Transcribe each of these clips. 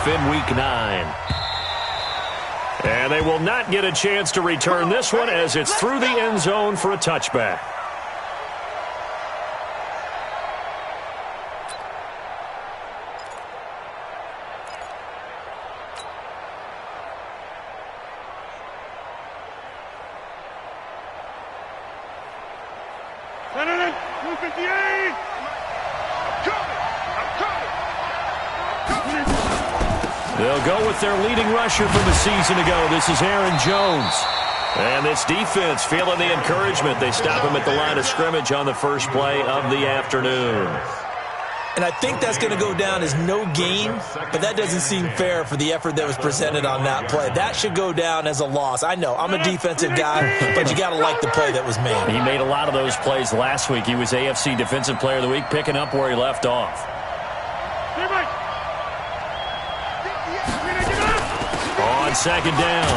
in Week 9. And they will not get a chance to return this one as it's through the end zone for a touchback. They'll go with their leading rusher from a season ago. This is Aaron Jones. And this defense feeling the encouragement. They stop him at the line of scrimmage on the first play of the afternoon. And I think that's going to go down as no gain, but that doesn't seem fair for the effort that was presented on that play. That should go down as a loss. I know, I'm a defensive guy, but you got to like the play that was made. He made a lot of those plays last week. He was AFC Defensive Player of the Week, picking up where he left off. On second down,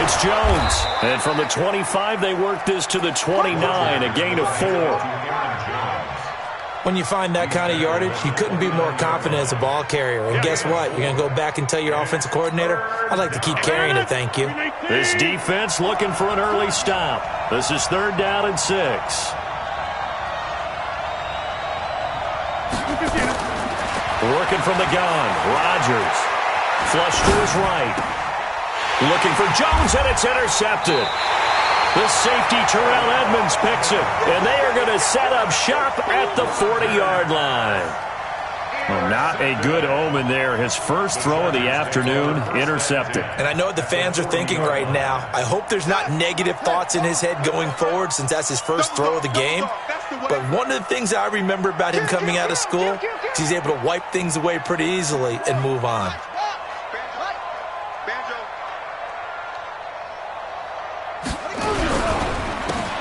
it's Jones. And from the 25, they work this to the 29, a gain of 4. When you find that kind of yardage, you couldn't be more confident as a ball carrier. And guess what? You're going to go back and tell your offensive coordinator, I'd like to keep carrying it, thank you. This defense looking for an early stop. This is 3rd down and 6. Working from the gun, Rodgers. Flush to his right. Looking for Jones, and it's intercepted. The safety, Terrell Edmonds, picks it, and they are going to set up shop at the 40-yard line. Well, not a good omen there. His first throw of the afternoon, intercepted. And I know what the fans are thinking right now. I hope there's not negative thoughts in his head going forward since that's his first throw of the game. But one of the things I remember about him coming out of school is he's able to wipe things away pretty easily and move on.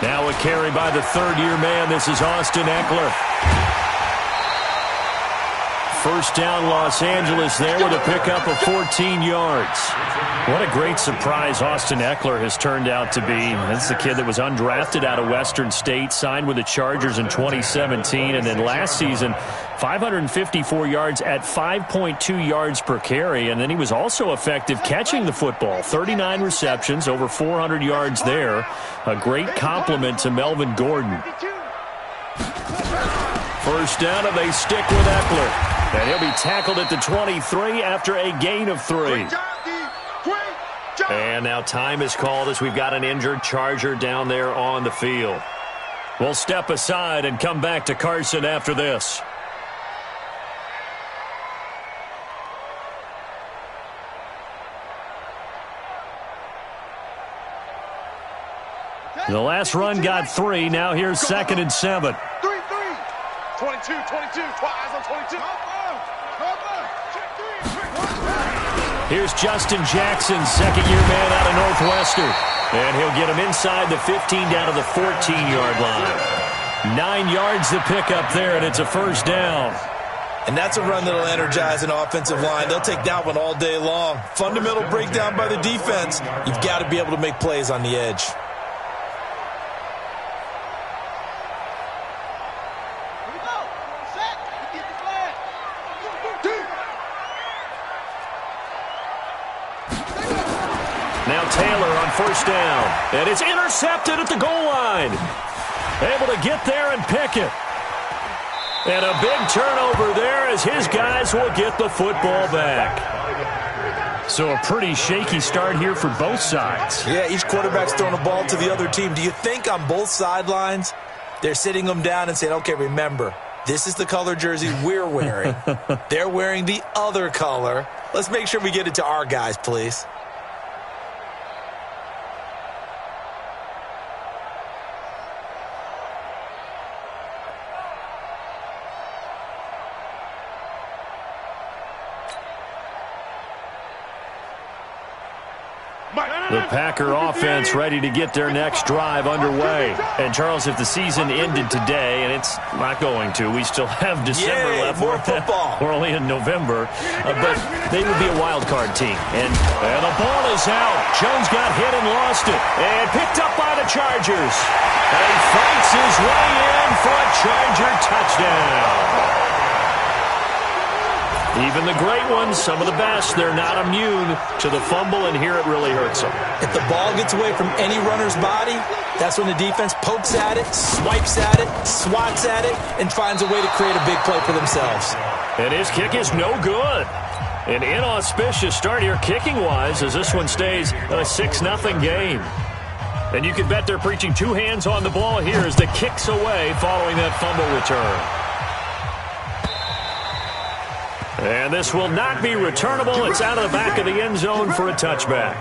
Now a carry by the 3rd-year man. This is Austin Eckler. First down, Los Angeles there with a pickup of 14 yards. What a great surprise Austin Eckler has turned out to be. That's the kid that was undrafted out of Western State, signed with the Chargers in 2017, and then last season, 554 yards at 5.2 yards per carry, and then he was also effective catching the football. 39 receptions, over 400 yards there. A great compliment to Melvin Gordon. First down, and they stick with Eckler. And he'll be tackled at the 23 after a gain of 3. And now time is called as we've got an injured Charger down there on the field. We'll step aside and come back to Carson after this. The last run got 3. Now here's 2nd and 7. 22, twice on 22. Here's Justin Jackson, 2nd-year man out of Northwestern. And he'll get him inside the 15 down to the 14-yard line. 9 yards to pick up there, and it's a first down. And that's a run that'll energize an offensive line. They'll take that one all day long. Fundamental breakdown by the defense. You've got to be able to make plays on the edge. Now Taylor on first down. And it's intercepted at the goal line. Able to get there and pick it. And a big turnover there as his guys will get the football back. So a pretty shaky start here for both sides. Yeah, each quarterback's throwing a ball to the other team. Do you think on both sidelines they're sitting them down and saying, okay, remember, this is the color jersey we're wearing. They're wearing the other color. Let's make sure we get it to our guys, please. The Packer offense ready to get their next drive underway. And, Charles, if the season ended today, and it's not going to, we still have December left. More football. We're only in November. But they would be a wild card team. And the ball is out. Jones got hit and lost it. And picked up by the Chargers. And he fights his way in for a Charger touchdown. Even the great ones, some of the best, they're not immune to the fumble, and here it really hurts them. If the ball gets away from any runner's body, that's when the defense pokes at it, swipes at it, swats at it, and finds a way to create a big play for themselves. And his kick is no good. An inauspicious start here kicking-wise as this one stays a 6-0 game. And you can bet they're preaching two hands on the ball here as the kick's away following that fumble return. And this will not be returnable. It's out of the back of the end zone for a touchback.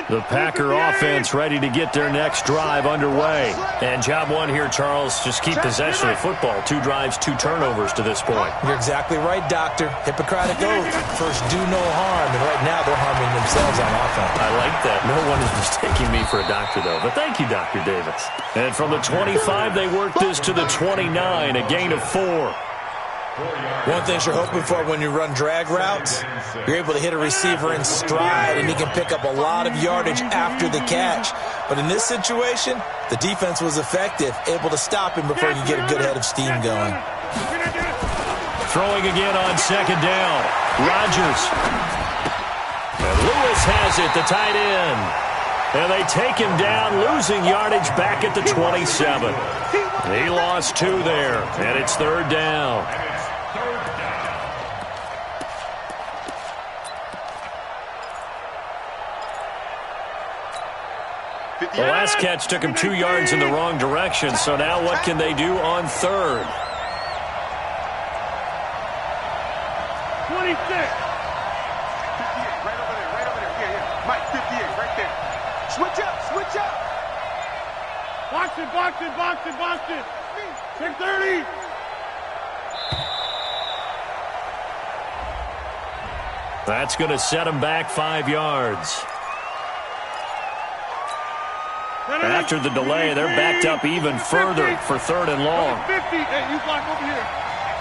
The Packer offense ready to get their next drive underway. And job one here, Charles, just keep possession of football. 2 drives, 2 turnovers to this point. You're exactly right, Doctor. Hippocratic oath. First, do no harm. And right now, they're harming themselves on offense. I like that. No one is mistaking me for a doctor, though. But thank you, Dr. Davis. And from the 25, they work this to the 29, a gain of 4. One thing you're hoping for when you run drag routes, you're able to hit a receiver in stride, and he can pick up a lot of yardage after the catch. But in this situation, the defense was effective, able to stop him before he could get a good head of steam going. Throwing again on second down. Rodgers. And Lewis has it, the tight end. And they take him down, losing yardage back at the 27. He lost 2 there, and it's third down. The last catch took him 2 yards in the wrong direction, so now what can they do on third? 26. 58, right over there. Yeah. Mike, 58, right there. Switch up. Box it. 630. That's going to set him back 5 yards. After the delay, they're backed up even further for third and long. 50. Hey, you block over here.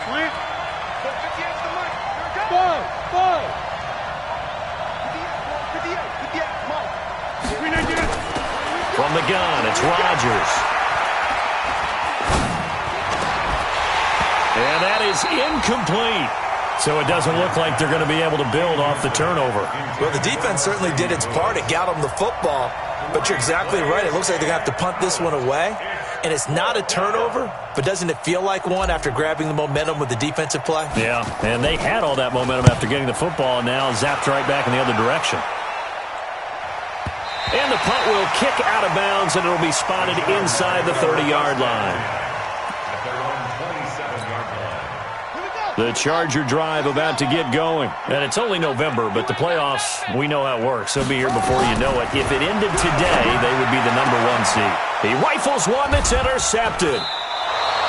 Slant. 58's the mic. Ball. 58. Come on. From the gun, it's Rodgers. And that is incomplete. So it doesn't look like they're going to be able to build off the turnover. Well, the defense certainly did its part. It got them the football. But you're exactly right. It looks like they're going to have to punt this one away. And it's not a turnover, but doesn't it feel like one after grabbing the momentum with the defensive play? Yeah, and they had all that momentum after getting the football, and now zapped right back in the other direction. And the punt will kick out of bounds, and it'll be spotted inside the 30-yard line. The Charger drive about to get going. And it's only November, but the playoffs, we know how it works. They'll be here before you know it. If it ended today, they would be the #1 seed. He rifles one that's intercepted.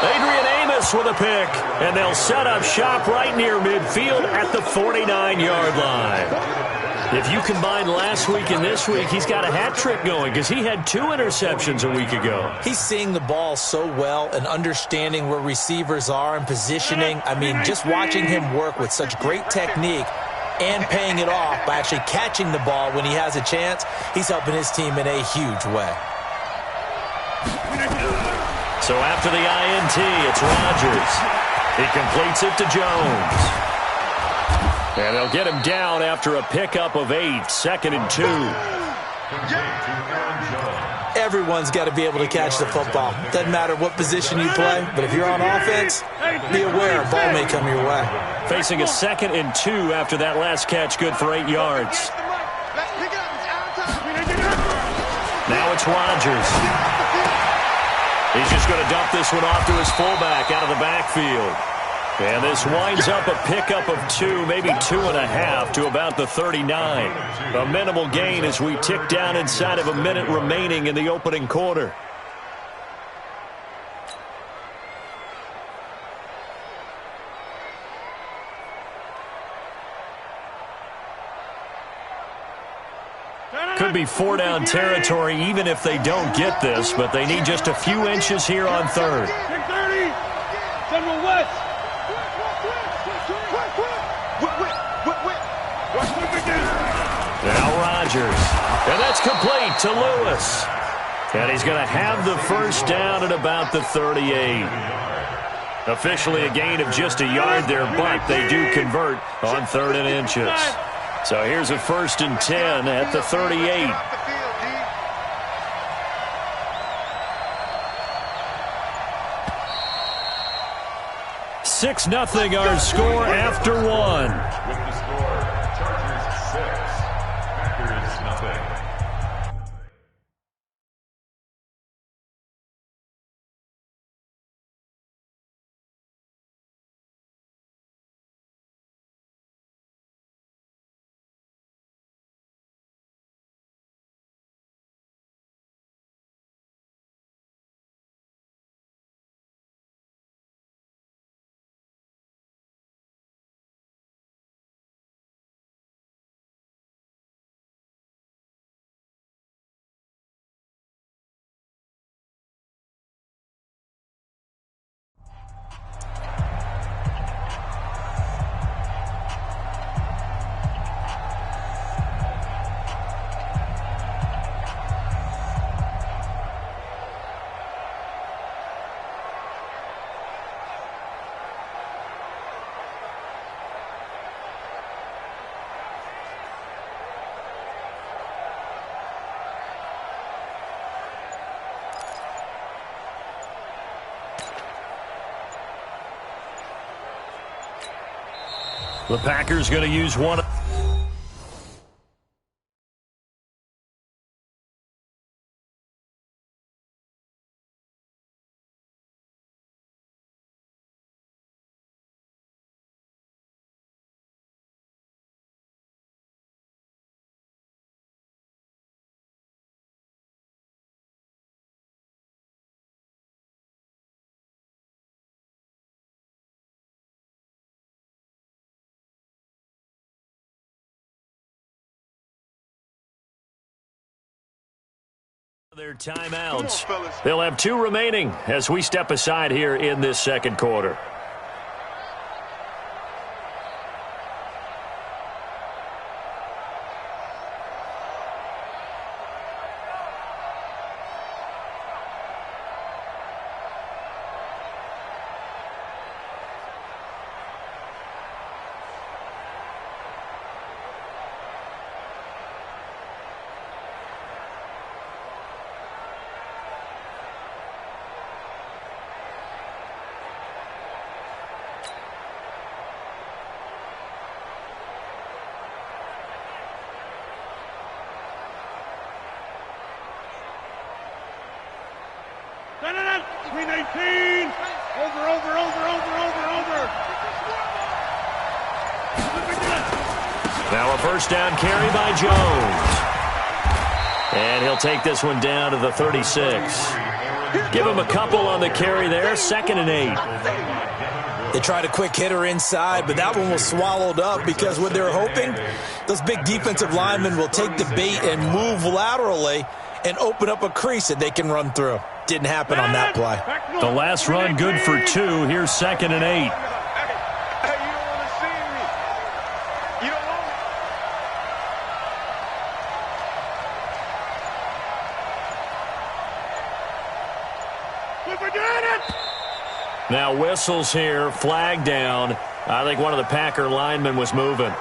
Adrian Amos with a pick, and they'll set up shop right near midfield at the 49-yard line. If you combine last week and this week, he's got a hat trick going because he had 2 interceptions a week ago. He's seeing the ball so well and understanding where receivers are and positioning. I mean, just watching him work with such great technique and paying it off by actually catching the ball when he has a chance, he's helping his team in a huge way. So after the INT, it's Rodgers. He completes it to Jones. And they'll get him down after a pickup of 8, 2nd and 2. Everyone's got to be able to catch the football. Doesn't matter what position you play, but if you're on offense, be aware a ball may come your way. Facing a 2nd and 2 after that last catch, good for 8 yards. Now it's Rodgers. He's just going to dump this one off to his fullback out of the backfield. And this winds up a pickup of 2, maybe 2.5 to about the 39. A minimal gain as we tick down inside of a minute remaining in the opening quarter. Could be 4-down territory even if they don't get this, but they need just a few inches here on third. 630. General West. Now Chargers. And that's complete to Lewis. And he's going to have the first down at about the 38. Officially a gain of just a yard there, but they do convert on 3rd and inches. So here's a 1st and 10 at the 38. 6-0 our score after one. With the score, Chargers 6, Packers nothing. The Packers going to use one. Their timeouts. They'll have 2 remaining as we step aside here in this second quarter. Screen 18. Over. Now a first down carry by Jones. And he'll take this one down to the 36. Give him a couple on the carry there. 2nd and 8. They tried a quick hitter inside, but that one was swallowed up because what they're hoping, those big defensive linemen will take the bait and move laterally and open up a crease that they can run through. Didn't happen on that play. The last run good for 2. Here's 2nd and 8. Hey, you don't want to see me. You don't want me. We're doing it. Now whistles here, flag down. I think one of the Packer linemen was moving.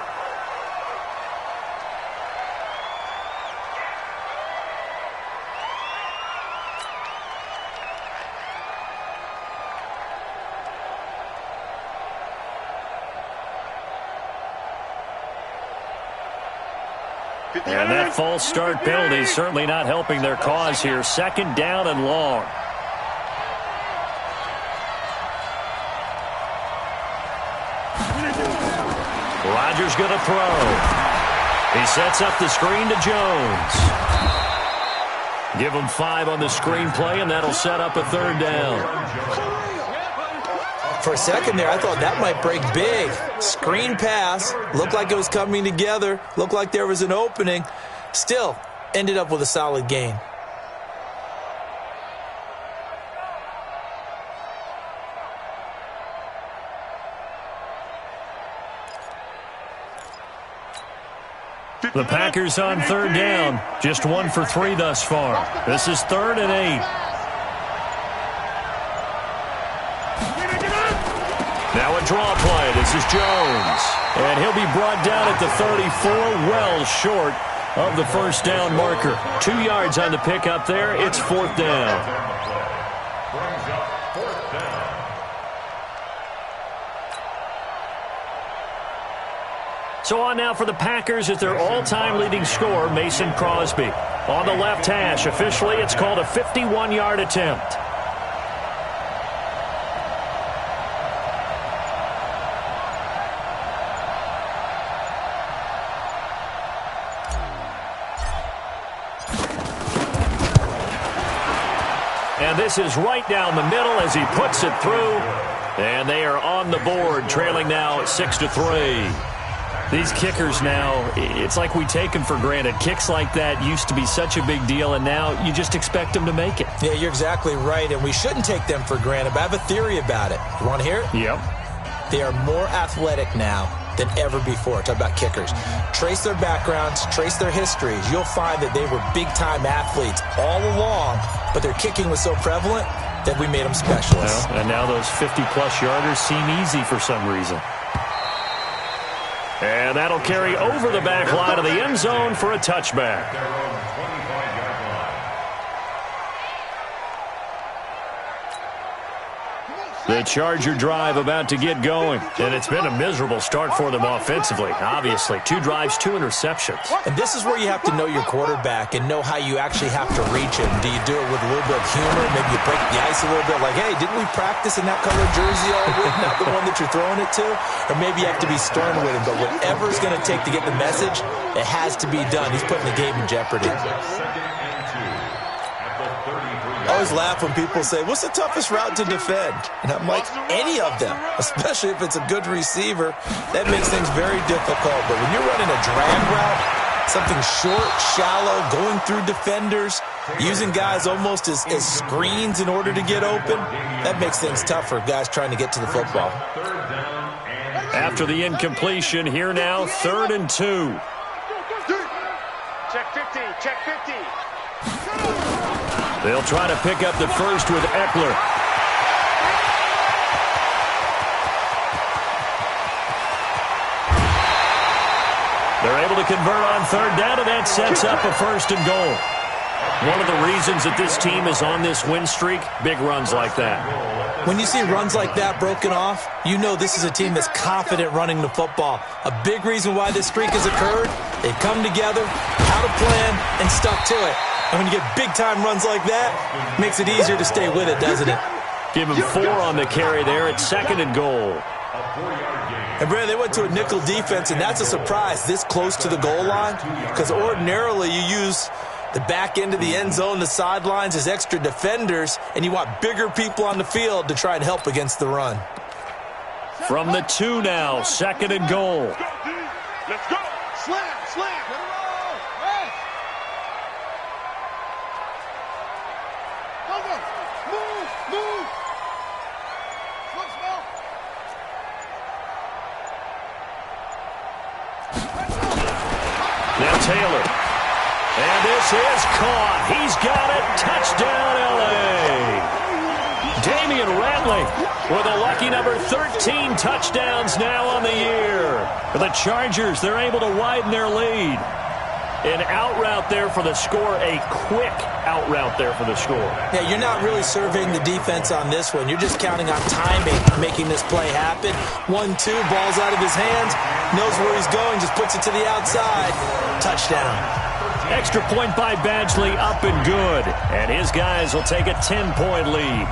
And that false start penalty certainly not helping their cause here. 2nd down and long. Rodgers going to throw. He sets up the screen to Jones. Give him 5 on the screenplay, and that'll set up a 3rd down. For a second there, I thought that might break big. Screen pass. Looked like it was coming together. Looked like there was an opening. Still, ended up with a solid gain. The Packers on third down. Just 1 for 3 thus far. This is 3rd and 8. Now a draw play. This is Jones. And he'll be brought down at the 34, well short of the first down marker. 2 yards on the pickup there. It's 4th down. So on now for the Packers at their all-time leading scorer, Mason Crosby. On the left hash, officially it's called a 51-yard attempt. And this is right down the middle as he puts it through. And they are on the board, trailing now 6-3. These kickers now, it's like we take them for granted. Kicks like that used to be such a big deal, and now you just expect them to make it. Yeah, you're exactly right, and we shouldn't take them for granted, but I have a theory about it. You want to hear it? Yep. They are more athletic now than ever before. Talk about kickers. Trace their backgrounds, trace their histories. You'll find that they were big-time athletes all along, but their kicking was so prevalent that we made them specialists. Well, and now those 50-plus yarders seem easy for some reason. And that'll carry over the back line of the end zone for a touchback. The Charger drive about to get going. And it's been a miserable start for them offensively. Obviously, 2 drives, 2 interceptions. And this is where you have to know your quarterback and know how you actually have to reach him. Do you do it with a little bit of humor? Maybe you break the ice a little bit. Like, hey, didn't we practice in that color jersey all week? Not the one that you're throwing it to? Or maybe you have to be stern with him. But whatever it's going to take to get the message, it has to be done. He's putting the game in jeopardy. I always laugh when people say, what's the toughest route to defend? And I'm like, any of them, especially if it's a good receiver. That makes things very difficult. But when you're running a drag route, something short, shallow, going through defenders, using guys almost as screens in order to get open, that makes things tough for guys trying to get to the football. After the incompletion, here now, 3rd and 2. Check 50, check 50. They'll try to pick up the first with Eckler. They're able to convert on 3rd down, and that sets up a 1st and goal. One of the reasons that this team is on this win streak, big runs like that. When you see runs like that broken off, you know this is a team that's confident running the football. A big reason why this streak has occurred, they've come together, had a plan, and stuck to it. And when you get big-time runs like that, it makes it easier to stay with it, doesn't it? Give him 4 on the carry there at 2nd and goal. And, Brandon, they went to a nickel defense, and that's a surprise this close to the goal line, because ordinarily you use the back end of the end zone, the sidelines as extra defenders, and you want bigger people on the field to try and help against the run. From the 2 now, 2nd and goal. Let's go. Slam, slam. Now Taylor. And this is caught. He's got it. Touchdown, L.A. Damian Ratley with a lucky number 13 touchdowns now on the year. For the Chargers, they're able to widen their lead. An out route there for the score, a quick out route there for the score. Yeah, you're not really surveying the defense on this one. You're just counting on timing, making this play happen. 1-2, ball's out of his hands, knows where he's going, just puts it to the outside. Touchdown. Extra point by Badgley, up and good. And his guys will take a 10-point lead.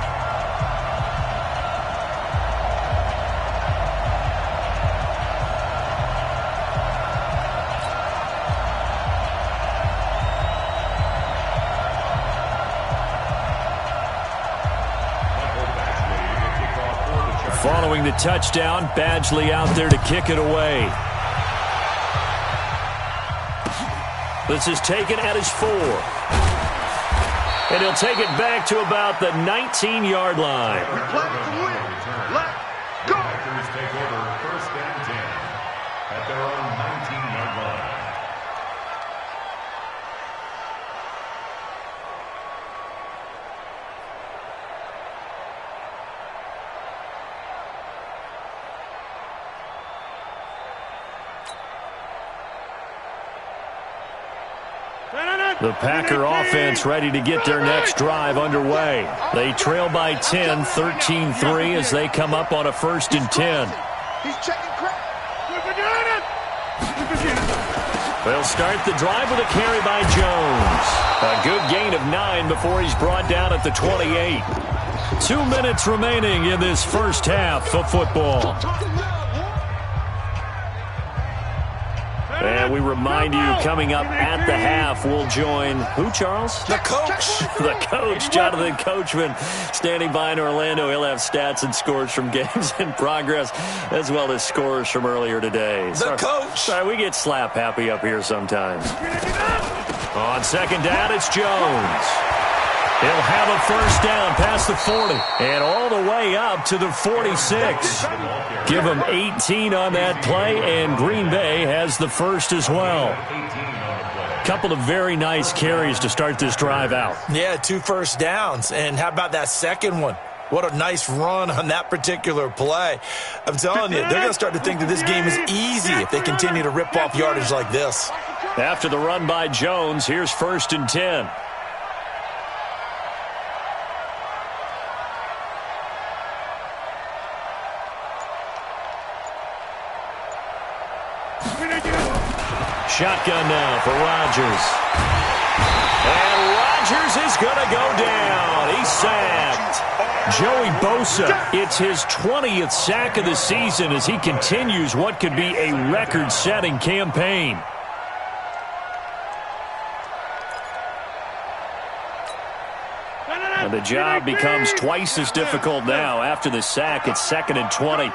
Following the touchdown, Badgley out there to kick it away. This is taken at his 4. And he'll take it back to about the 19-yard line. Let's go. Packers 1st take over 1st and 10 at their own 19-yard line. The Packer offense ready to get their next drive underway. They trail by 10, 13-3 as they come up on a 1st and 10. He's checking crap. They'll start the drive with a carry by Jones. A good gain of 9 before he's brought down at the 28. 2 minutes remaining in this first half of football. And we remind you, coming up at the half, we'll join who, Charles? The coach. The coach, Jonathan Coachman, standing by in Orlando. He'll have stats and scores from games in progress, as well as scores from earlier today. The coach. Sorry, we get slap happy up here sometimes. On 2nd down, it's Jones. He'll have a 1st down past the 40 and all the way up to the 46. Give him 18 on that play, and Green Bay has the 1st as well. Couple of very nice carries to start this drive out. Yeah, 2 first downs. And how about that second one? What a nice run on that particular play. I'm telling you, they're going to start to think that this game is easy if they continue to rip off yardage like this. After the run by Jones, here's 1st and 10. Shotgun now for Rodgers. And Rodgers is going to go down. He's sacked. Joey Bosa, it's his 20th sack of the season as he continues what could be a record-setting campaign. And the job becomes twice as difficult now. After the sack, it's 2nd and 20.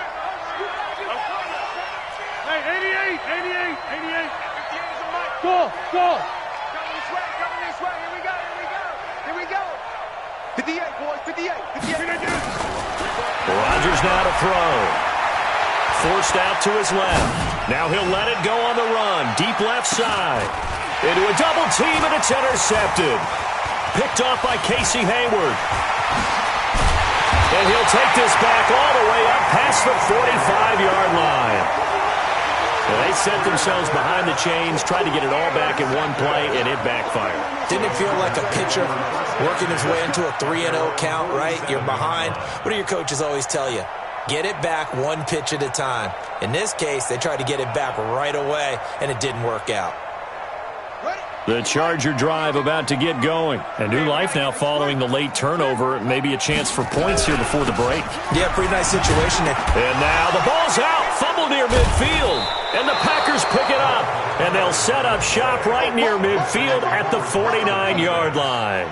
Go! Coming this way, here we go. 58, boys, 58. Rodgers now to throw. Forced out to his left. Now he'll let it go on the run. Deep left side. Into a double team, and it's intercepted. Picked off by Casey Hayward. And he'll take this back all the way up past the 45-yard line. Well, they set themselves behind the chains, tried to get it all back in one play, and it backfired. Didn't it feel like a pitcher working his way into a 3-0 count, right? You're behind. What do your coaches always tell you? Get it back one pitch at a time. In this case, they tried to get it back right away, and it didn't work out. The Charger drive about to get going. A new life now following the late turnover. Maybe a chance for points here before the break. Yeah, pretty nice situation. And now the ball's out. Fumble near midfield. And the Packers pick it up. And they'll set up shop right near midfield at the 49-yard line.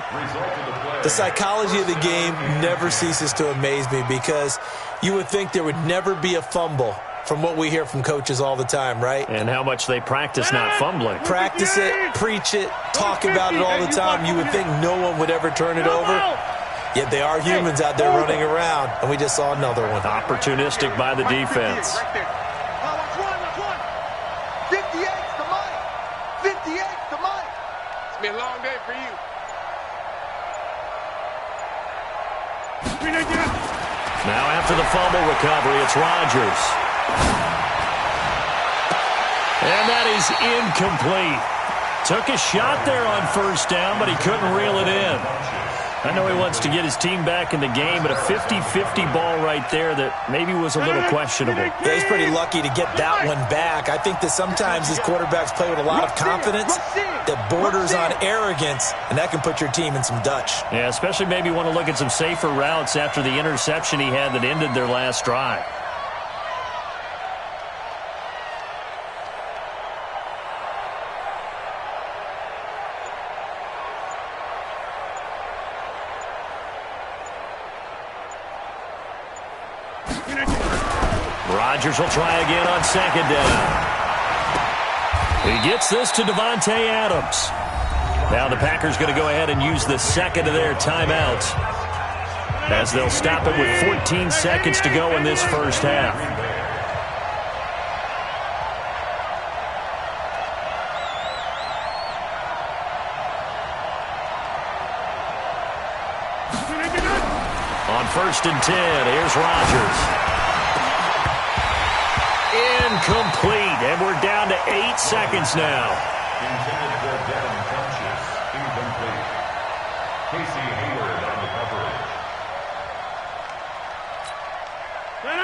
The psychology of the game never ceases to amaze me because you would think there would never be a fumble from what we hear from coaches all the time, right? And how much they practice not fumbling. Practice it, preach it, talk about it all the time. You would think no one would ever turn it over. Yet they are humans out there running around, and we just saw another one. Opportunistic by the defense. Right there. Watch one. 58's the money. 58's the money. It's been a long day for you. Now after the fumble recovery, it's Rodgers. And that is incomplete. Took a shot there on 1st down, but he couldn't reel it in. I know he wants to get his team back in the game, but a 50-50 ball right there that maybe was a little questionable. Yeah, he's pretty lucky to get that one back. I think that sometimes these quarterbacks play with a lot of confidence that borders on arrogance, and that can put your team in some Dutch. Yeah, especially maybe want to look at some safer routes after the interception he had that ended their last drive. Rodgers will try again on 2nd down. He gets this to Devontae Adams. Now the Packers going to go ahead and use the second of their timeouts as they'll stop it with 14 seconds to go in this first half. On 1st and 10, here's Rodgers. Incomplete, and we're down to 8 seconds now.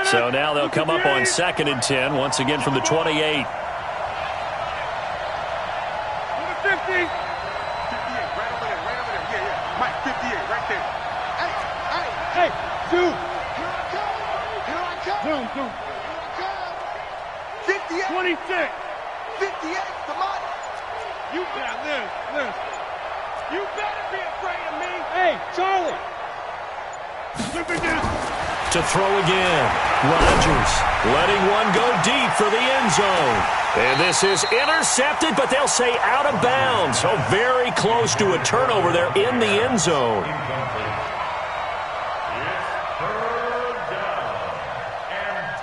So now they'll come up on 2nd and 10, once again from the 28. Number 50. 58, right over there. Yeah. Mike, 58, right there. Hey, zoom. Here I come. Zoom. Here I come. 58. 26. 58 to Mike. You better, Liz. You better be afraid of me. Hey, Charlie. Look at this. To throw again. Rodgers letting one go deep for the end zone. And this is intercepted, but they'll say out of bounds. So very close to a turnover there in the end zone.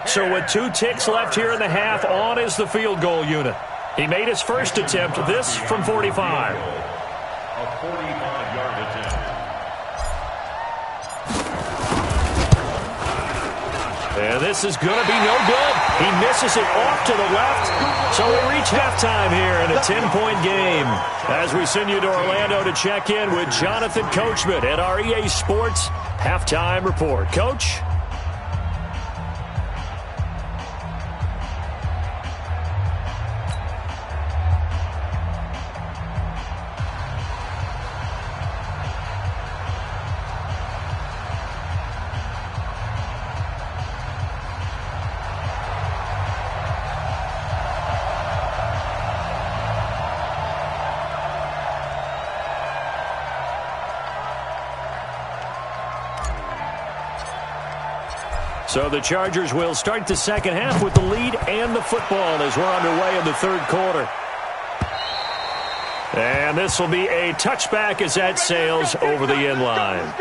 So with 2 ticks left here in the half, on is the field goal unit. He made his first attempt, this from 45. A 45-yard attempt. And this is going to be no good. He misses it off to the left. So we reach halftime here in a 10-point game. As we send you to Orlando to check in with Jonathan Coachman at our EA Sports Halftime Report. Coach? So the Chargers will start the second half with the lead and the football as we're underway in the third quarter. And this will be a touchback as that sails over the end line.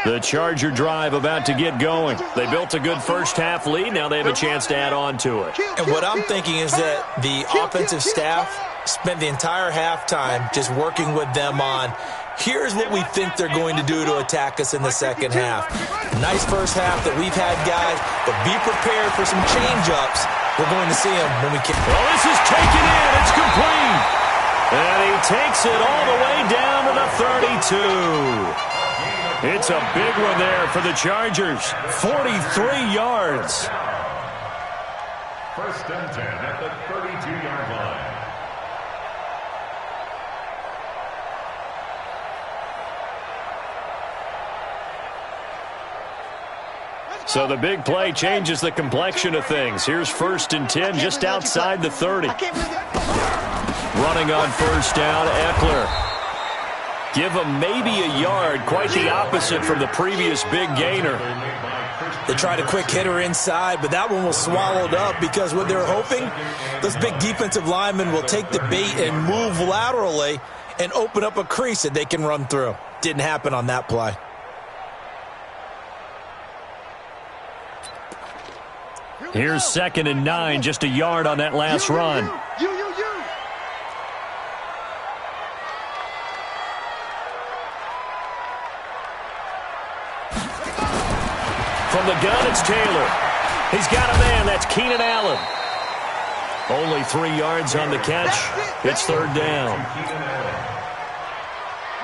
The Charger drive about to get going. They built a good first-half lead. Now they have a chance to add on to it. And what I'm thinking is that the offensive staff spent the entire halftime just working with them on, here's what we think they're going to do to attack us in the second half. Nice first half that we've had, guys, but be prepared for some change-ups. We're going to see them when we can. Well, this is taken in. It's complete. And he takes it all the way down to the 32. It's a big one there for the Chargers. 43 yards. First and 10 at the 32-yard line. So the big play changes the complexion of things. Here's 1st and 10 just outside the 30. Running on first down, Eckler. Give him maybe a yard, quite the opposite from the previous big gainer. They tried a quick hitter inside, but that one was swallowed up because what they're hoping, those big defensive linemen will take the bait and move laterally and open up a crease that they can run through. Didn't happen on that play. Here's 2nd and 9, just a yard on that last run. From the gun, it's Taylor. He's got a man. That's Keenan Allen. Only 3 yards on the catch. It's 3rd down.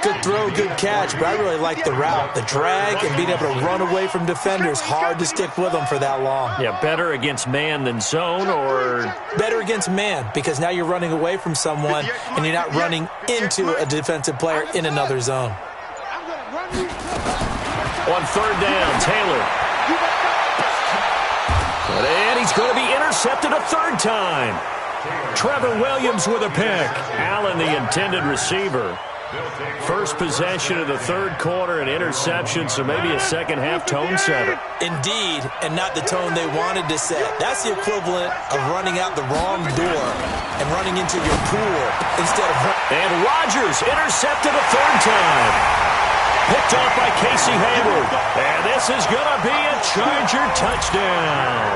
Good throw, good catch, but I really like the route. The drag and being able to run away from defenders. Hard to stick with them for that long. Yeah, better against man than zone, or? Better against man, because now you're running away from someone and you're not running into a defensive player in another zone. On 3rd down, Taylor. And he's going to be intercepted a 3rd time. Trevor Williams with a pick. Allen, the intended receiver. First possession of the 3rd quarter, an interception, so maybe a second-half tone setter. Indeed, and not the tone they wanted to set. That's the equivalent of running out the wrong door and running into your pool instead of... And Rodgers intercepted a 3rd time. Picked off by Casey Hayward. And this is going to be a Charger touchdown.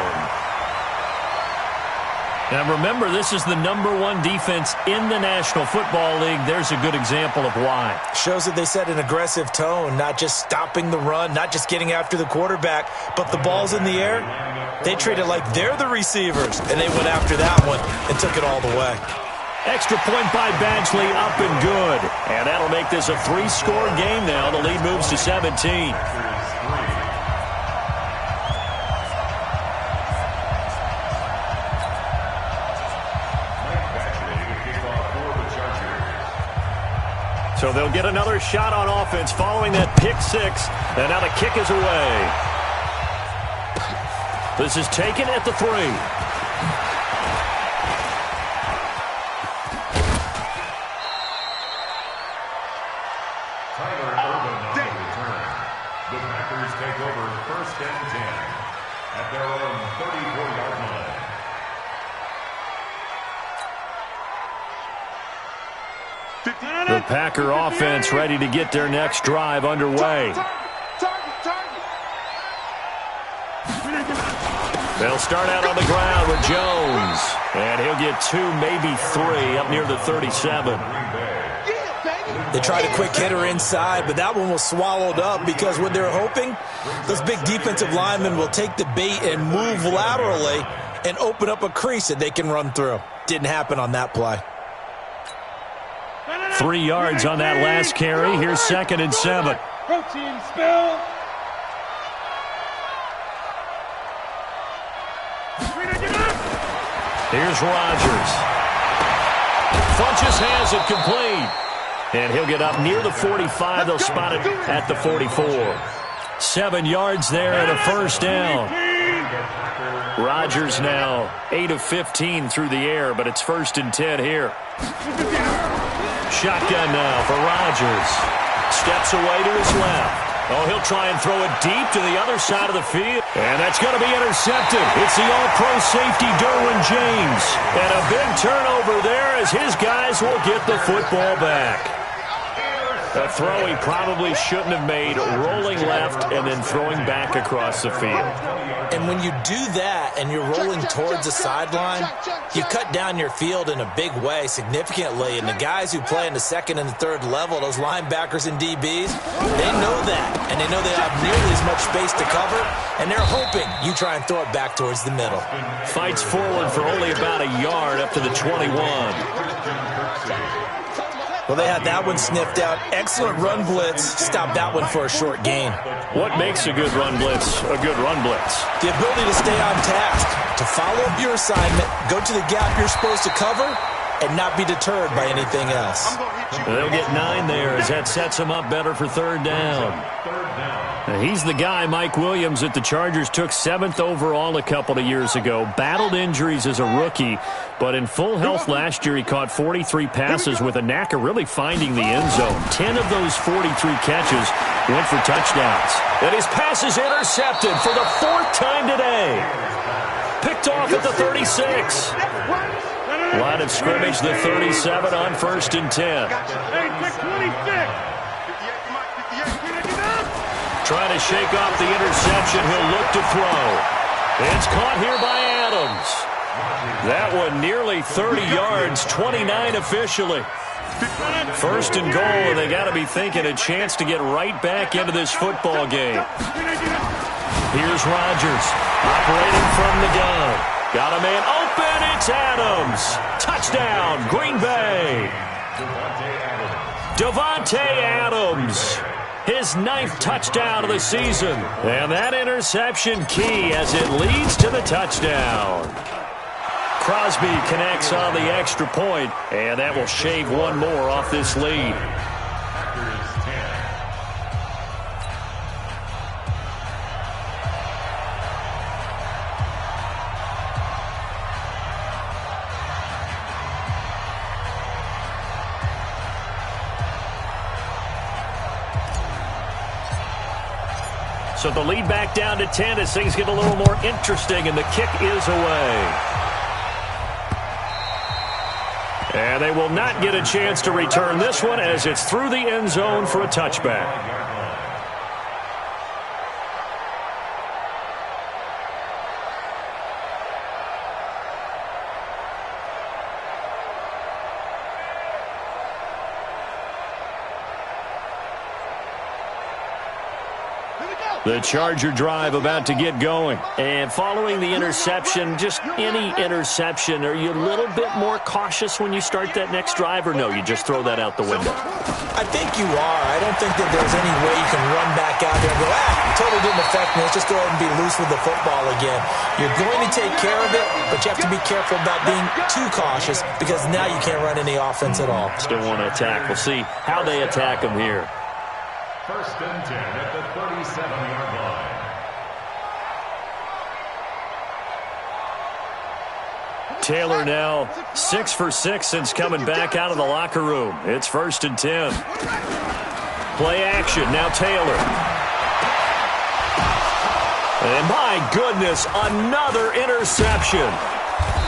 Now remember, this is the #1 defense in the National Football League. There's a good example of why. Shows that they set an aggressive tone, not just stopping the run, not just getting after the quarterback, but the ball's in the air. They treat it like they're the receivers, and they went after that one and took it all the way. Extra point by Badgley, up and good. And that'll make this a 3-score game now. The lead moves to 17. So they'll get another shot on offense following that pick six. And now the kick is away. This is taken at the 3. The Packers take over 1st and 10 at their own 34-yard line. The Packer offense ready to get their next drive underway. They'll start out on the ground with Jones. And he'll get 2, maybe 3, up near the 37. They tried a quick hitter inside, but that one was swallowed up because what they're hoping, those big defensive linemen will take the bait and move laterally and open up a crease that they can run through. Didn't happen on that play. 3 yards on that last carry. Here's 2nd and 7. Protein spill. Here's Rodgers. Funches has it complete. And he'll get up near the 45. They'll spot it at the 44. 7 yards there and a 1st down. Rodgers now 8 of 15 through the air, but it's 1st and 10 here. Shotgun now for Rodgers. Steps away to his left. Oh, he'll try and throw it deep to the other side of the field. And that's going to be intercepted. It's the all-pro safety Derwin James. And a big turnover there as his guys will get the football back. A throw he probably shouldn't have made, rolling left and then throwing back across the field. And when you do that and you're rolling towards the sideline, you cut down your field in a big way significantly. And the guys who play in the 2nd and the 3rd level, those linebackers and DBs, they know that. And they know they have nearly as much space to cover. And they're hoping you try and throw it back towards the middle. Fights forward for only about a yard up to the 21. Well, they had that one sniffed out. Excellent run blitz. Stopped that one for a short gain. What makes a good run blitz a good run blitz? The ability to stay on task, to follow up your assignment, go to the gap you're supposed to cover, and not be deterred by anything else. They'll get 9 there as that sets them up better for 3rd down. He's the guy, Mike Williams, that the Chargers took 7th overall a couple of years ago. Battled injuries as a rookie, but in full health last year, he caught 43 passes with a knack of really finding the end zone. 10 of those 43 catches went for touchdowns. And his pass is intercepted for the 4th time today. Picked off at the 36. Line of scrimmage, the 37 on 1st and 10. Trying to shake off the interception. He'll look to throw. It's caught here by Adams. That one nearly 30 yards, 29 officially. 1st and goal, and they got to be thinking a chance to get right back into this football game. Here's Rodgers, operating from the gun. Got a man open, it's Adams. Touchdown, Green Bay. Davante Adams. His 9th touchdown of the season. And that interception key as it leads to the touchdown. Crosby connects on the extra point, and that will shave one more off this lead. So the lead back down to 10 as things get a little more interesting, and the kick is away. And they will not get a chance to return this one as it's through the end zone for a touchback. The Charger drive about to get going. And following the interception, just any interception, are you a little bit more cautious when you start that next drive, or no, you just throw that out the window? I think you are. I don't think that there's any way you can run back out there and go, totally didn't affect me. Let's just go ahead and be loose with the football again. You're going to take care of it, but you have to be careful about being too cautious because now you can't run any offense at all. Still want to attack. We'll see how they attack them here. First and 10 at the 37-yard line. Taylor now 6 for 6 since coming back out of the locker room. It's first and 10. Play action. Now Taylor. And my goodness, another interception.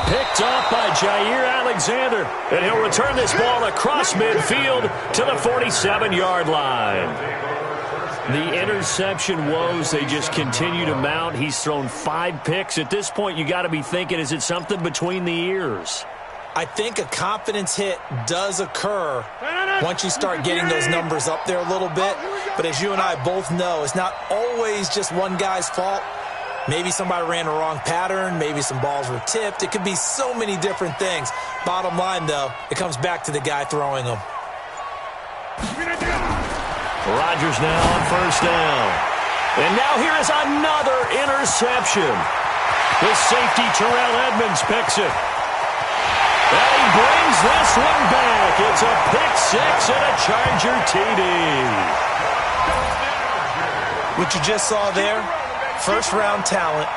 Picked off by Jair Alexander. And he'll return this ball across midfield to the 47-yard line. The interception woes, they just continue to mount. He's thrown 5 picks. At this point, you got to be thinking, is it something between the ears? I think a confidence hit does occur once you start getting those numbers up there a little bit. But as you and I both know, it's not always just one guy's fault. Maybe somebody ran a wrong pattern. Maybe some balls were tipped. It could be so many different things. Bottom line, though, it comes back to the guy throwing them. Rodgers now on first down. And now here is another interception. The safety, Terrell Edmonds, picks it. And he brings this one back. It's a pick 6 and a Charger TD. What you just saw there, first-round talent,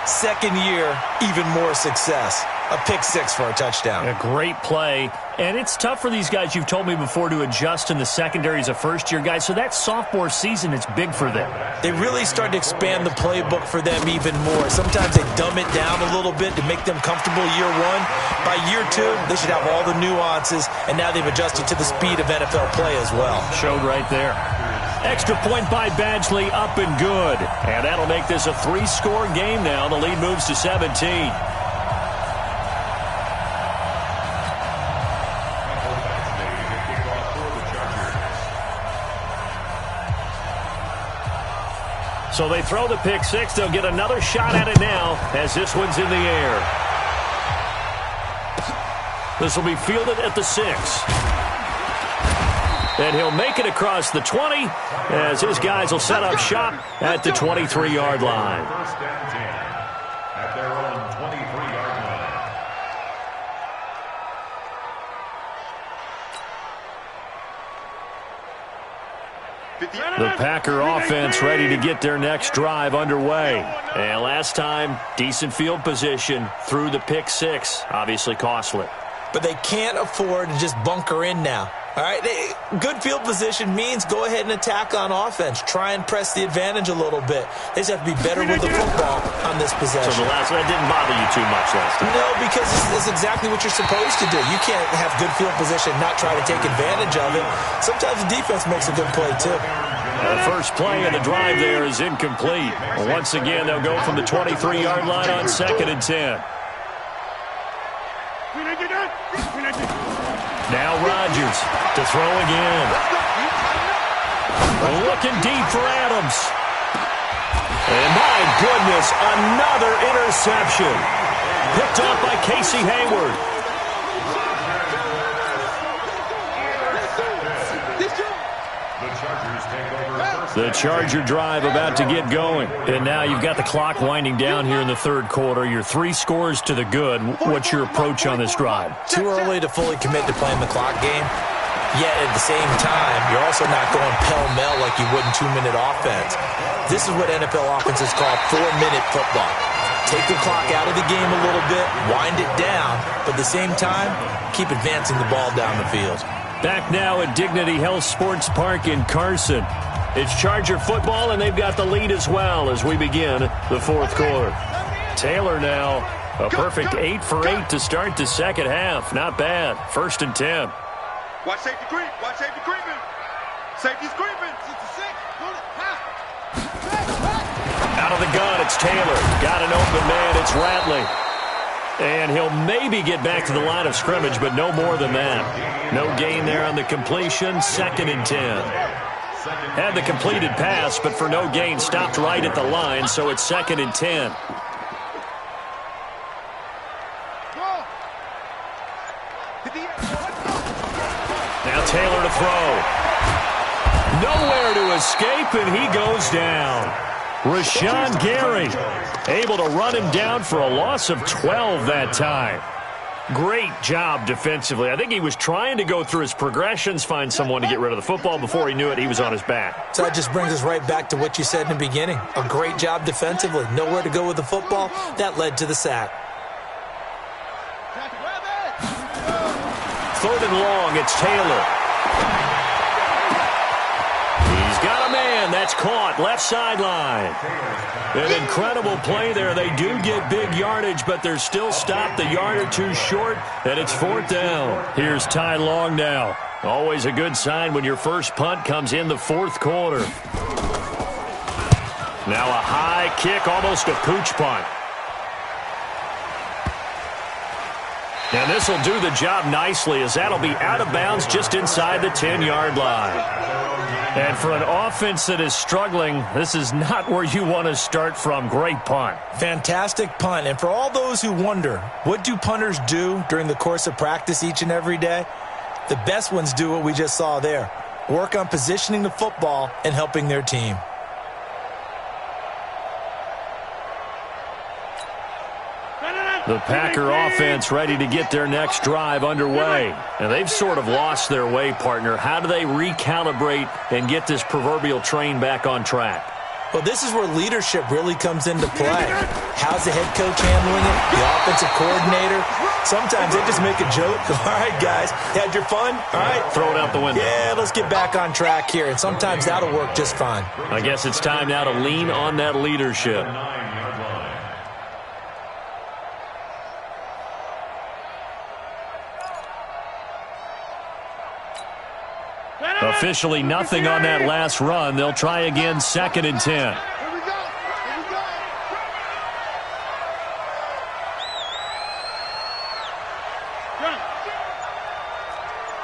second year, even more success. A pick 6 for a touchdown. A great play. And it's tough for these guys, you've told me before, to adjust in the secondary as a first-year guy. So that sophomore season, it's big for them. They really start to expand the playbook for them even more. Sometimes they dumb it down a little bit to make them comfortable year one. By year 2, they should have all the nuances, and now they've adjusted to the speed of NFL play as well. Showed right there. Extra point by Badgley, up and good. And that'll make this a 3-score game now. The lead moves to 17. So they throw the pick 6. They'll get another shot at it now as this one's in the air. This will be fielded at the 6. And he'll make it across the 20 as his guys will set up shop at the 23-yard line. First and 10 at their own 23-yard line. The Packer offense ready to get their next drive underway. And last time, decent field position through the pick 6. Obviously costly. But they can't afford to just bunker in now. All right, good field position means go ahead and attack on offense. Try and press the advantage a little bit. They just have to be better with the football on this possession. So that didn't bother you too much last time? No, because it's exactly what you're supposed to do. You can't have good field position and not try to take advantage of it. Sometimes the defense makes a good play, too. The first play of the drive there is incomplete. Once again, they'll go from the 23-yard line on 2nd and 10. Now Rodgers to throw again. Looking deep for Adams. And my goodness, another interception. Picked off by Casey Hayward. The Charger drive about to get going. And now you've got the clock winding down here in the third quarter. You're 3 scores to the good. What's your approach on this drive? Too early to fully commit to playing the clock game. Yet at the same time, you're also not going pell-mell like you would in 2-minute offense. This is what NFL offenses call 4-minute football. Take the clock out of the game a little bit, wind it down, but at the same time, keep advancing the ball down the field. Back now at Dignity Health Sports Park in Carson. It's Charger football, and they've got the lead as well as we begin the fourth quarter. Taylor now, a perfect 8 for 8 to start the second half. Not bad. First and 10. Watch safety creep. Watch safety creeping. Safety's creeping. 66. Out of the gun, it's Taylor. Got an open man. It's Ratley. And he'll maybe get back to the line of scrimmage, but no more than that. No gain there on the completion. 2nd and 10. Had the completed pass, but for no gain, stopped right at the line, so it's 2nd and 10. Now Taylor to throw. Nowhere to escape, and he goes down. Rashawn Gary able to run him down for a loss of 12 that time. Great job defensively. I think he was trying to go through his progressions, find someone to get rid of the football. Before he knew it, he was on his back. So that just brings us right back to what you said in the beginning. A great job defensively. Nowhere to go with the football. That led to the sack. 3rd and long, it's Taylor. He's got a man. That's caught. Left sideline. An incredible play there. They do get big yardage, but they're still stopped a yard or two short, and it's 4th down. Here's Ty Long now. Always a good sign when your first punt comes in the 4th quarter. Now a high kick, almost a pooch punt. And this will do the job nicely, as that'll be out of bounds just inside the 10-yard line. And for an offense that is struggling, this is not where you want to start from. Great punt. Fantastic punt. And for all those who wonder, what do punters do during the course of practice each and every day? The best ones do what we just saw there. Work on positioning the football and helping their team. The Packer offense ready to get their next drive underway. And they've sort of lost their way, partner. How do they recalibrate and get this proverbial train back on track? Well, this is where leadership really comes into play. How's the head coach handling it? The offensive coordinator? Sometimes they just make a joke. All right, guys, had your fun? All right. Throw it out the window. Yeah, let's get back on track here. And sometimes that'll work just fine. I guess it's time now to lean on that leadership. Officially nothing on that last run. They'll try again, 2nd and 10. Here we go. Here we go. Run.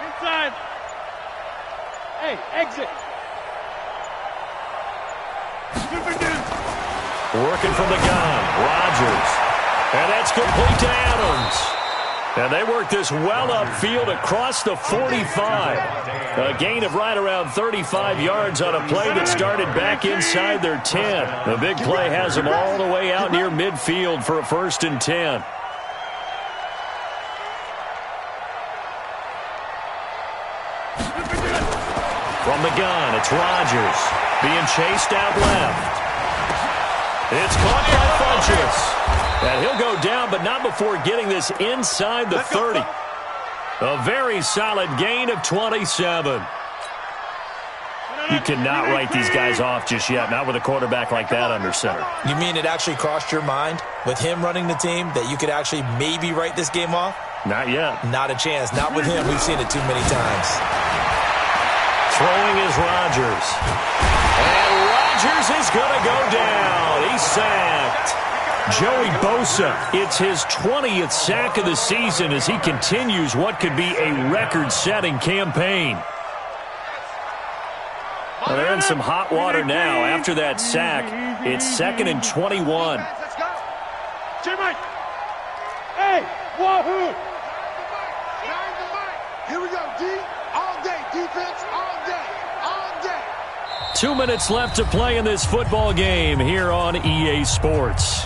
Inside. Hey, exit. Working from the gun. Rodgers. And that's complete to Adams. And they work this well upfield across the 45. A gain of right around 35 yards on a play that started back inside their 10. The big play has them all the way out near midfield for a 1st and 10. From the gun, it's Rodgers. Being chased out left. It's caught by Funchess. And he'll go down, but not before getting this inside the 30. A very solid gain of 27. You cannot write these guys off just yet, not with a quarterback like that under center. You mean it actually crossed your mind with him running the team that you could actually maybe write this game off? Not yet. Not a chance. Not with him. We've seen it too many times. Throwing is Rodgers. And Rodgers is going to go down. He's sacked. Joey Bosa, it's his 20th sack of the season as he continues what could be a record-setting campaign. Well, they're in some hot water now. After that sack, it's 2nd and 21. Let's go. Hey, wahoo! Here we go, D. All day. Defense, all day. All day. 2 minutes left to play in this football game here on EA Sports.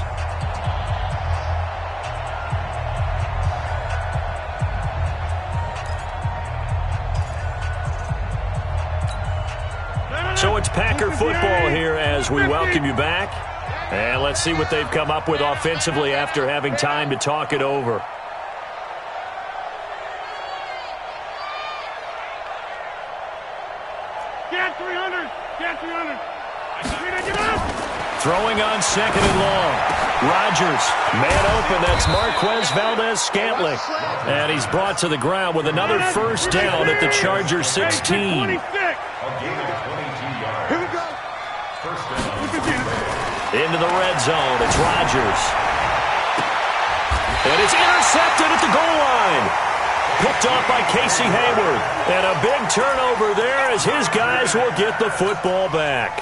So it's Packer football here as we welcome you back. And let's see what they've come up with offensively after having time to talk it over. Get 300. Get 300. Throwing on 2nd and long. Rodgers, man open. That's Marquez Valdez-Scantling. And he's brought to the ground with another 1st down at the Chargers 16. Into the red zone. It's Rodgers. And it's intercepted at the goal line. picked off by Casey Hayward. And a big turnover there as his guys will get the football back.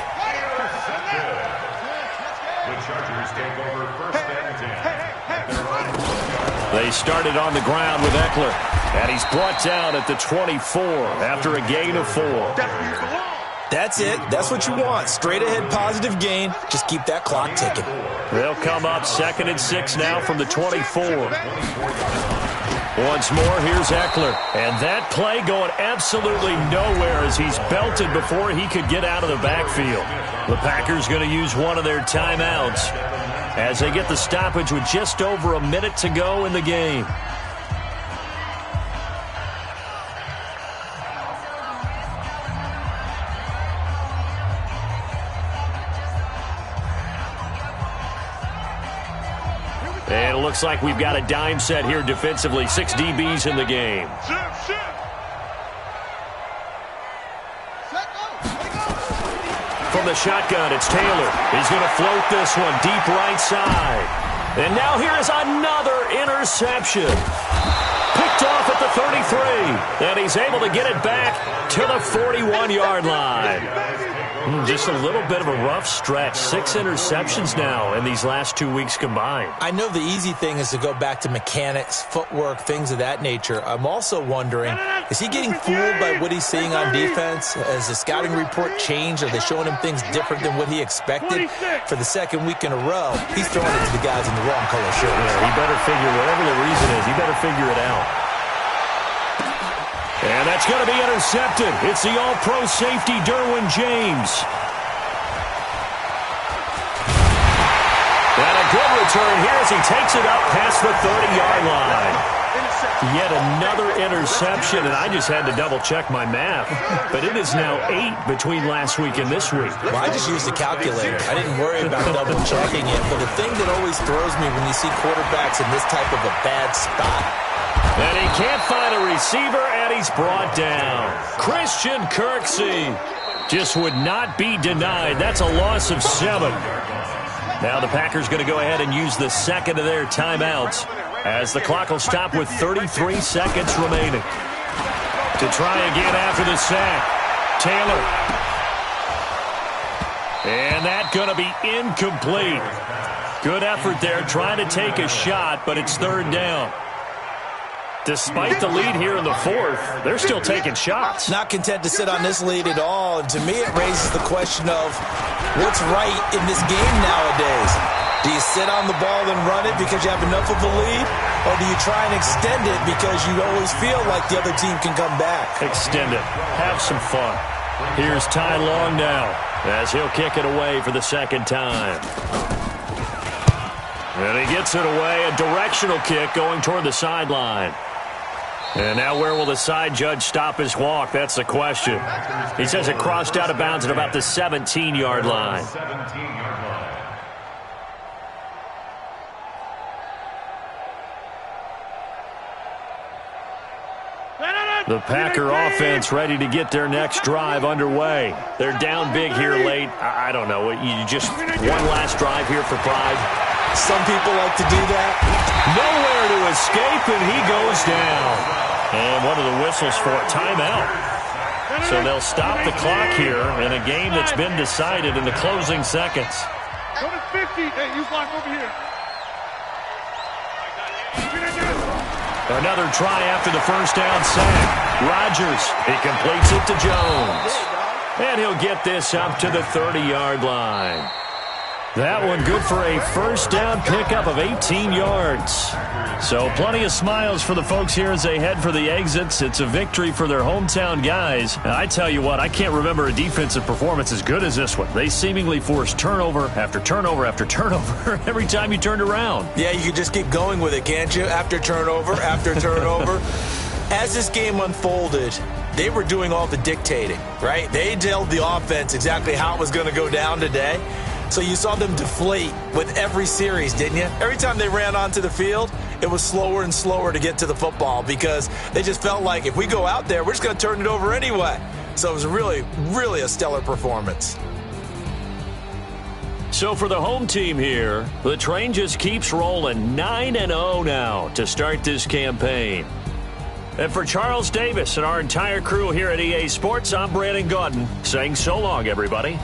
The Chargers take over first and 10. They started on the ground with Eckler, and he's brought down at the 24 after a gain of 4. That's it. That's what you want. Straight ahead positive gain. Just keep that clock ticking. They'll come up 2nd and 6 now from the 24. Once more, here's Eckler. And that play going absolutely nowhere as he's belted before he could get out of the backfield. The Packers going to use one of their timeouts as they get the stoppage with just over a minute to go in the game. And it looks like we've got a dime set here defensively. 6 DBs in the game. From the shotgun, it's Taylor. He's going to float this one deep right side. And now here is another interception. Picked off at the 33. And he's able to get it back to the 41-yard line. Just a little bit of a rough stretch. 6 interceptions now in these last 2 weeks combined. I know the easy thing is to go back to mechanics, footwork, things of that nature. I'm also wondering, is he getting fooled by what he's seeing on defense? Has the scouting report changed? Are they showing him things different than what he expected? For the second week in a row, he's throwing it to the guys in the wrong color shirts. Yeah, he better figure, whatever the reason is, he better figure it out. And that's going to be intercepted. It's the all-pro safety, Derwin James. And a good return here as he takes it up past the 30-yard line. Yet another interception, and I just had to double-check my math. But it is now 8 between last week and this week. Well, I just used a calculator. I didn't worry about double-checking it. But the thing that always throws me when you see quarterbacks in this type of a bad spot, and he can't find a receiver, and he's brought down. Christian Kirksey just would not be denied. That's a loss of 7. Now the Packers going to go ahead and use the second of their timeouts as the clock will stop with 33 seconds remaining. To try again after the sack, Taylor. And that's going to be incomplete. Good effort there trying to take a shot, but it's 3rd down. Despite the lead here in the 4th, they're still taking shots. Not content to sit on this lead at all. And to me, it raises the question of what's right in this game nowadays. Do you sit on the ball and run it because you have enough of a lead? Or do you try and extend it because you always feel like the other team can come back? Extend it. Have some fun. Here's Ty Long now as he'll kick it away for the second time. And he gets it away. A directional kick going toward the sideline. And now where will the side judge stop his walk? That's the question. He says it crossed out of bounds at about the 17-yard line. The Packer offense ready to get their next drive underway. They're down big here late. I don't know. You just one last drive here for pride. Some people like to do that. Nowhere to escape, and he goes down. And one of the whistles for a timeout. So they'll stop the clock here in a game that's been decided in the closing seconds. Go to 50. Hey, you block over here. Another try after the first down sack. Rodgers, he completes it to Jones. And he'll get this up to the 30-yard line. That one good for a first down pickup of 18 yards. So plenty of smiles for the folks here as they head for the exits. It's a victory for their hometown guys. And I tell you what, I can't remember a defensive performance as good as this one. They seemingly forced turnover after turnover after turnover every time you turned around. Yeah, you can just keep going with it, can't you? After turnover, after turnover. As this game unfolded, they were doing all the dictating, right? They told the offense exactly how it was going to go down today. So you saw them deflate with every series, didn't you? Every time they ran onto the field, it was slower and slower to get to the football because they just felt like if we go out there, we're just going to turn it over anyway. So it was really, really a stellar performance. So for the home team here, the train just keeps rolling 9-0 now to start this campaign. And for Charles Davis and our entire crew here at EA Sports, I'm Brandon Gaudin saying so long, everybody.